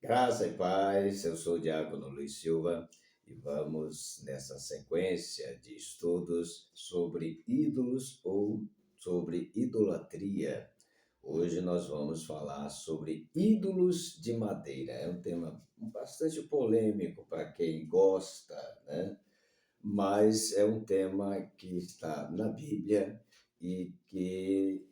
Graça e paz, eu sou o Diácono Luiz Silva e vamos nessa sequência de estudos sobre ídolos ou sobre idolatria. Hoje nós vamos falar sobre ídolos de madeira. É um tema bastante polêmico para quem gosta, né? Mas é um tema que está na Bíblia e que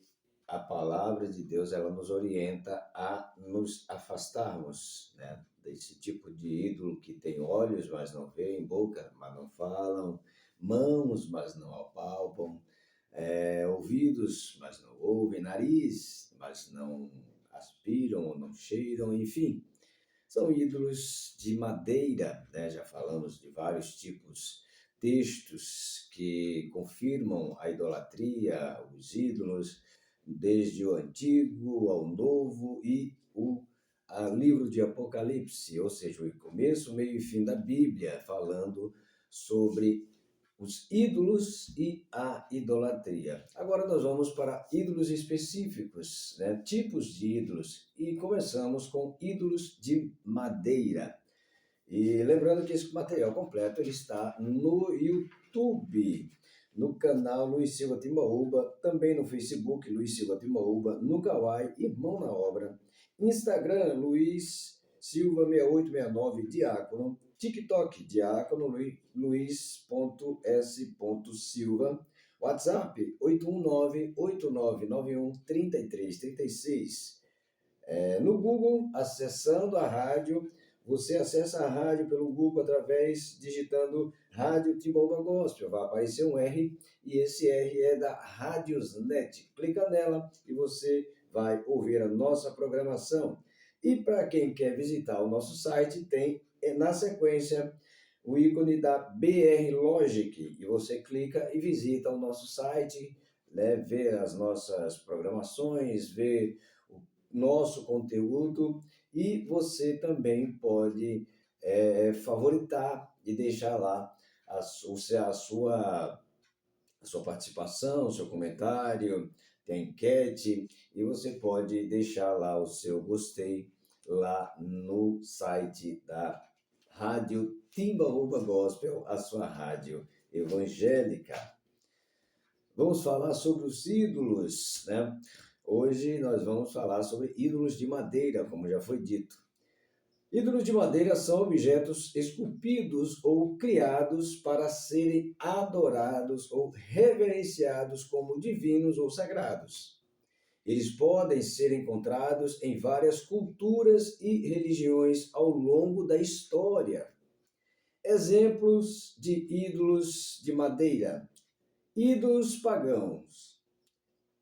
a palavra de Deus ela nos orienta a nos afastarmos, né, desse tipo de ídolo que tem olhos, mas não veem, boca, mas não falam, mãos, mas não apalpam, ouvidos, mas não ouvem, nariz, mas não aspiram ou não cheiram, enfim. São ídolos de madeira, né? Já falamos de vários tipos, textos que confirmam a idolatria, os ídolos, desde o Antigo ao Novo e o livro de Apocalipse, ou seja, o começo, meio e fim da Bíblia, falando sobre os ídolos e a idolatria. Agora nós vamos para ídolos específicos, né? Tipos de ídolos, e começamos com ídolos de madeira. E lembrando que esse material completo ele está no YouTube, no canal Luiz Silva Timbaúba, também no Facebook Luiz Silva Timbaúba, no Kawai Irmão na Obra, Instagram Luiz Silva 6869 Diácono, TikTok Diácono Luiz.s.silva, WhatsApp 819-8991-3336. No Google, acessando a rádio, você acessa a rádio pelo Google através digitando Rádio Timbaúba Gospel. Vai aparecer um R e esse R é da Radiosnet. Clica nela e você vai ouvir a nossa programação. E para quem quer visitar o nosso site, tem na sequência o ícone da BR Logic e você clica e visita o nosso site, né, vê as nossas programações, vê o nosso conteúdo e você também pode favoritar e deixar lá a sua participação, o seu comentário, tem enquete, e você pode deixar lá o seu gostei lá no site da Rádio Timbaúba Gospel, a sua rádio evangélica. Vamos falar sobre os ídolos, né? Hoje nós vamos falar sobre ídolos de madeira, como já foi dito. Ídolos de madeira são objetos esculpidos ou criados para serem adorados ou reverenciados como divinos ou sagrados. Eles podem ser encontrados em várias culturas e religiões ao longo da história. Exemplos de ídolos de madeira: ídolos pagãos.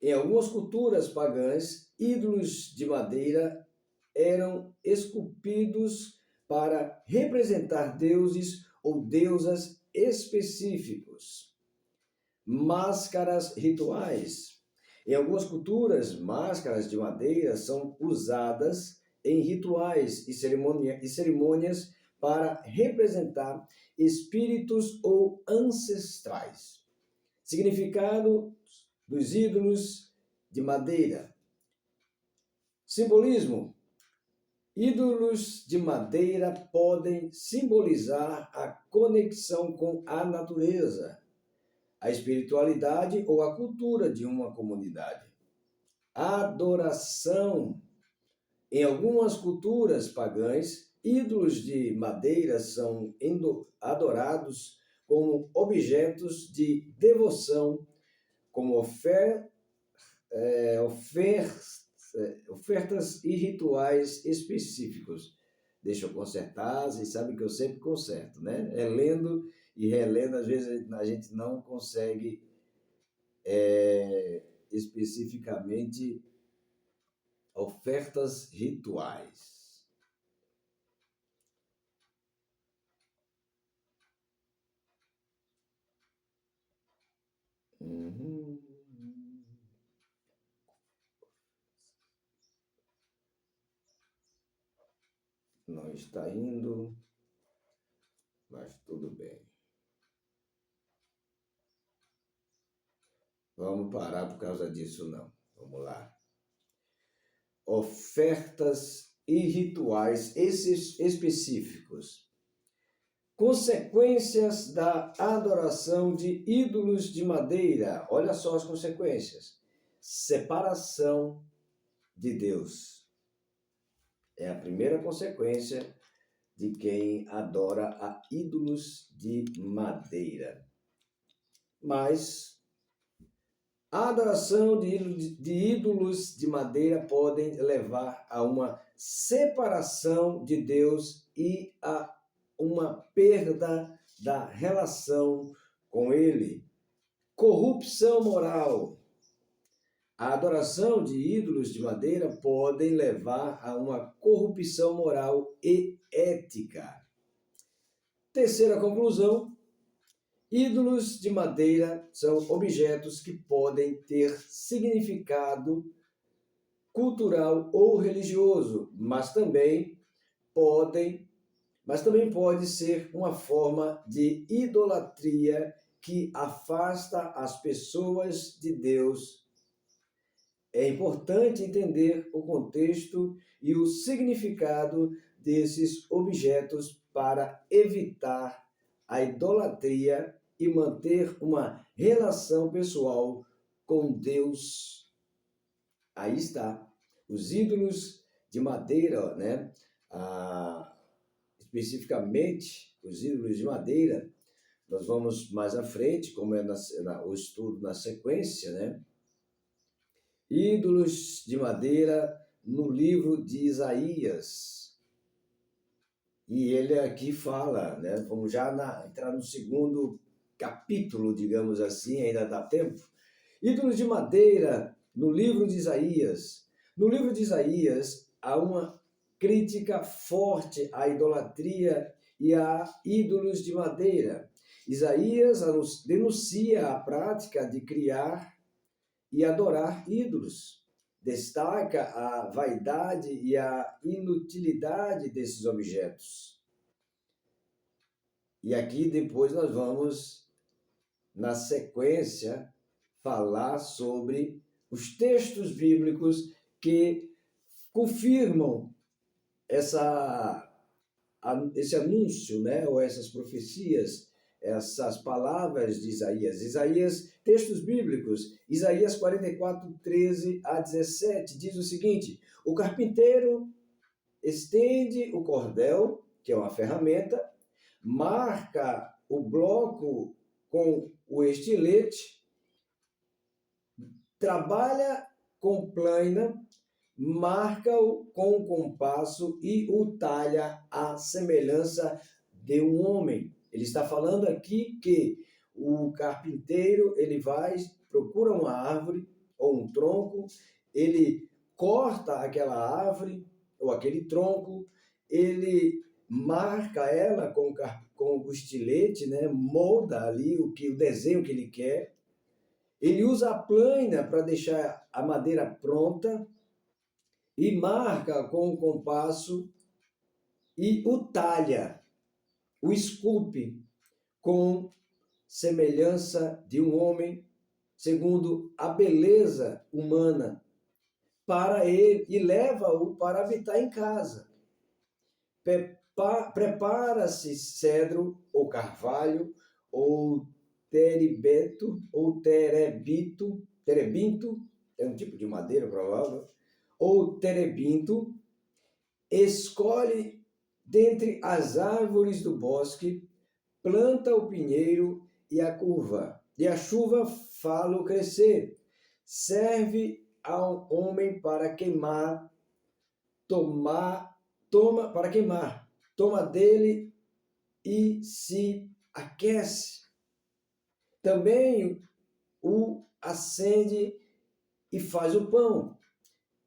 Em algumas culturas pagãs, ídolos de madeira eram esculpidos para representar deuses ou deusas específicos. Máscaras rituais. Em algumas culturas, máscaras de madeira são usadas em rituais e cerimônias para representar espíritos ou ancestrais. Significado dos ídolos de madeira. Simbolismo. Ídolos de madeira podem simbolizar a conexão com a natureza, a espiritualidade ou a cultura de uma comunidade. Adoração. Em algumas culturas pagãs, ídolos de madeira são adorados como objetos de devoção, como ofertas e rituais específicos. Deixa eu consertar, vocês sabem que eu sempre conserto, né? Lendo e relendo, às vezes a gente não consegue especificamente ofertas rituais. Não está indo, mas tudo bem. Vamos parar por causa disso, não. Vamos lá. Ofertas e rituais esses específicos. Consequências da adoração de ídolos de madeira. Olha só as consequências. Separação de Deus. É a primeira consequência de quem adora a ídolos de madeira. Mas a adoração de ídolos de madeira podem levar a uma separação de Deus e a uma perda da relação com Ele. Corrupção moral. A adoração de ídolos de madeira podem levar a uma corrupção moral e ética. Terceira conclusão: ídolos de madeira são objetos que podem ter significado cultural ou religioso, mas também pode ser uma forma de idolatria que afasta as pessoas de Deus. É importante entender o contexto e o significado desses objetos para evitar a idolatria e manter uma relação pessoal com Deus. Aí está. Os ídolos de madeira, né? Especificamente, os ídolos de madeira, nós vamos mais à frente, como é o estudo na sequência, né? Ídolos de madeira no livro de Isaías. E ele aqui fala, né? Vamos já entrar no segundo capítulo, digamos assim, ainda dá tempo. Ídolos de madeira no livro de Isaías. No livro de Isaías há uma crítica forte à idolatria e a ídolos de madeira. Isaías denuncia a prática de criar e adorar ídolos. Destaca a vaidade e a inutilidade desses objetos. E aqui depois nós vamos, na sequência, falar sobre os textos bíblicos que confirmam esse anúncio, né, ou essas profecias, essas palavras de Isaías, textos bíblicos. Isaías 44, 13 a 17 diz o seguinte: o carpinteiro estende o cordel, que é uma ferramenta, marca o bloco com o estilete, trabalha com plana, marca-o com o compasso e o talha à semelhança de um homem. Ele está falando aqui que o carpinteiro, ele procura uma árvore ou um tronco, ele corta aquela árvore ou aquele tronco, ele marca ela com o estilete, né? Molda ali o desenho que ele quer. Ele usa a plana para deixar a madeira pronta e marca com o compasso e o talha, o esculpe com semelhança de um homem, segundo a beleza humana, para ele e leva-o para habitar em casa. Prepara-se cedro ou carvalho ou terebinto, é um tipo de madeira provável, ou terebinto, escolhe dentre as árvores do bosque, planta o pinheiro e a chuva fá-lo crescer. Serve ao homem para queimar, toma dele e se aquece. Também o acende e faz o pão.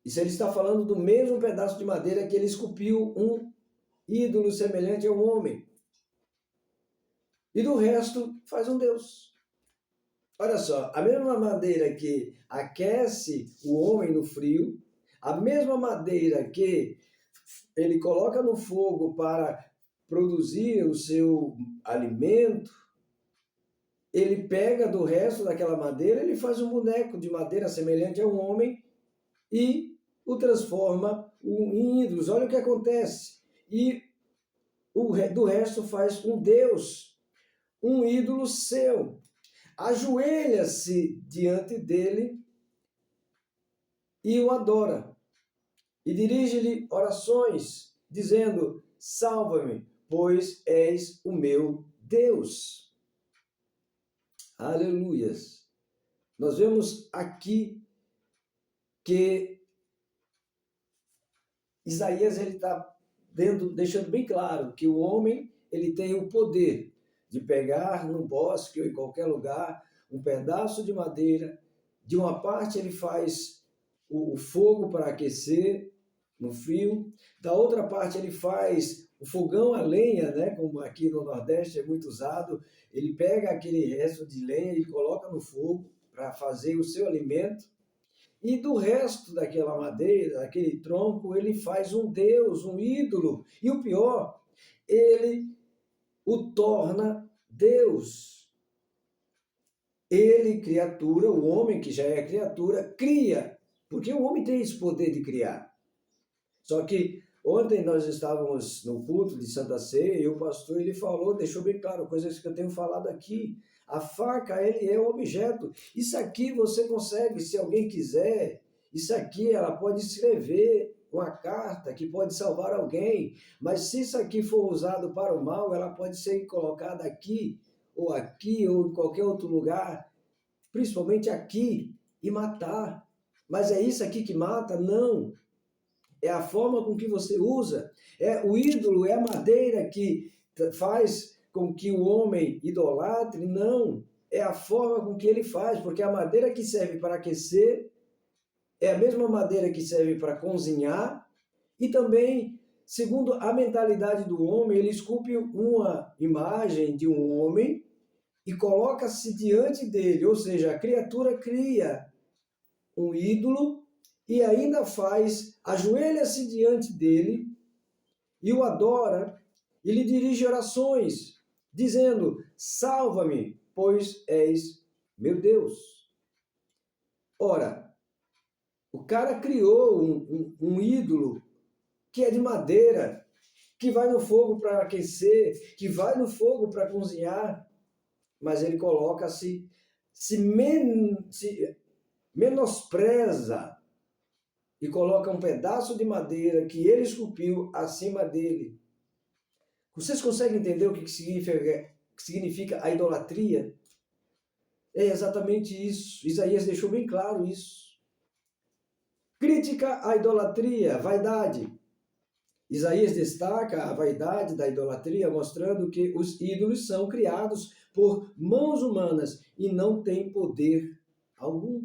Isso ele está falando do mesmo pedaço de madeira que ele esculpiu um ídolo semelhante a um homem. E do resto faz um Deus. Olha só, a mesma madeira que aquece o homem no frio, a mesma madeira que ele coloca no fogo para produzir o seu alimento, ele pega do resto daquela madeira, ele faz um boneco de madeira semelhante a um homem e o transforma em ídolos. Olha o que acontece. E do resto faz um Deus, um ídolo seu. Ajoelha-se diante dele e o adora. E dirige-lhe orações, dizendo: salva-me, pois és o meu Deus. Aleluias. Nós vemos aqui que Isaías ele está deixando bem claro que o homem ele tem o poder de pegar num bosque ou em qualquer lugar um pedaço de madeira. De uma parte ele faz o fogo para aquecer no frio, da outra parte ele faz o fogão a lenha, né? Como aqui no Nordeste é muito usado. Ele pega aquele resto de lenha e coloca no fogo para fazer o seu alimento. E do resto daquela madeira, daquele tronco, ele faz um deus, um ídolo. E o pior, ele o torna Deus. Ele, criatura, o homem que já é criatura, cria. Porque o homem tem esse poder de criar. Só que ontem nós estávamos no culto de Santa Ceia e o pastor ele falou, deixou bem claro, coisas que eu tenho falado aqui. A faca, ele é um objeto. Isso aqui você consegue, se alguém quiser, isso aqui ela pode escrever uma carta que pode salvar alguém, mas se isso aqui for usado para o mal, ela pode ser colocada aqui, ou em qualquer outro lugar, principalmente aqui, e matar. Mas é isso aqui que mata? Não. É a forma com que você usa. O ídolo é a madeira que faz com que o homem idolatre? Não. É a forma com que ele faz, porque a madeira que serve para aquecer é a mesma madeira que serve para cozinhar e também, segundo a mentalidade do homem, ele esculpe uma imagem de um homem e coloca-se diante dele, ou seja, a criatura cria um ídolo e ainda ajoelha-se diante dele e o adora e lhe dirige orações, dizendo: salva-me, pois és meu Deus. Ora, o cara criou um ídolo que é de madeira, que vai no fogo para aquecer, que vai no fogo para cozinhar, mas ele coloca-se, se menospreza e coloca um pedaço de madeira que ele esculpiu acima dele. Vocês conseguem entender o que significa a idolatria? É exatamente isso. Isaías deixou bem claro isso. Crítica à idolatria, vaidade. Isaías destaca a vaidade da idolatria, mostrando que os ídolos são criados por mãos humanas e não têm poder algum.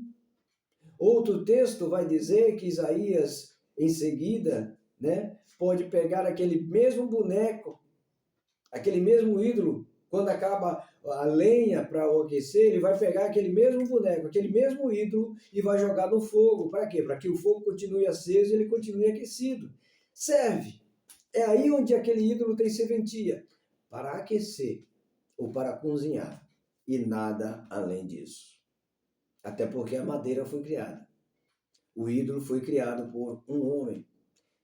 Outro texto vai dizer que Isaías, em seguida, né, pode pegar aquele mesmo boneco, aquele mesmo ídolo, quando acaba a lenha para o aquecer, ele vai pegar aquele mesmo boneco, aquele mesmo ídolo e vai jogar no fogo. Para quê? Para que o fogo continue aceso e ele continue aquecido. Serve. É aí onde aquele ídolo tem serventia, para aquecer ou para cozinhar, e nada além disso. Até porque a madeira foi criada. O ídolo foi criado por um homem.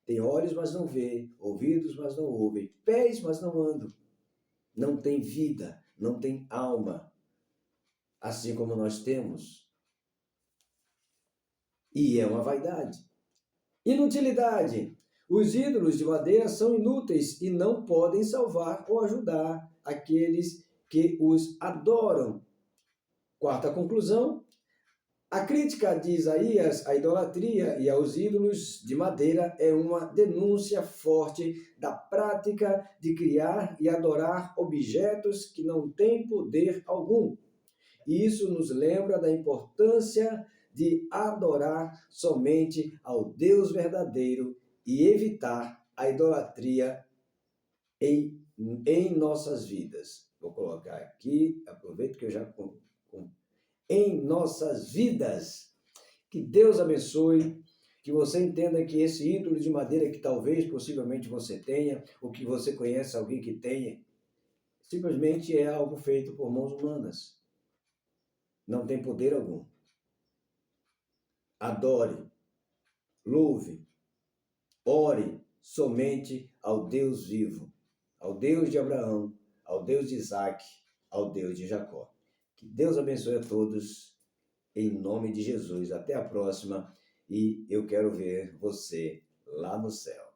Tem olhos, mas não vê, ouvidos, mas não ouvem, pés, mas não andam. Não tem vida, não tem alma, assim como nós temos. E é uma vaidade. Inutilidade. Os ídolos de madeira são inúteis e não podem salvar ou ajudar aqueles que os adoram. Quarta conclusão. A crítica de Isaías à idolatria e aos ídolos de madeira é uma denúncia forte da prática de criar e adorar objetos que não têm poder algum. E isso nos lembra da importância de adorar somente ao Deus verdadeiro e evitar a idolatria em nossas vidas. Vou colocar aqui, aproveito que eu já em nossas vidas. Que Deus abençoe, que você entenda que esse ídolo de madeira que talvez, possivelmente você tenha, ou que você conhece alguém que tenha, simplesmente é algo feito por mãos humanas. Não tem poder algum. Adore, louve, Ore somente ao Deus vivo, ao Deus de Abraão, ao Deus de Isaac, ao Deus de Jacó. Que Deus abençoe a todos, em nome de Jesus. Até a próxima e eu quero ver você lá no céu.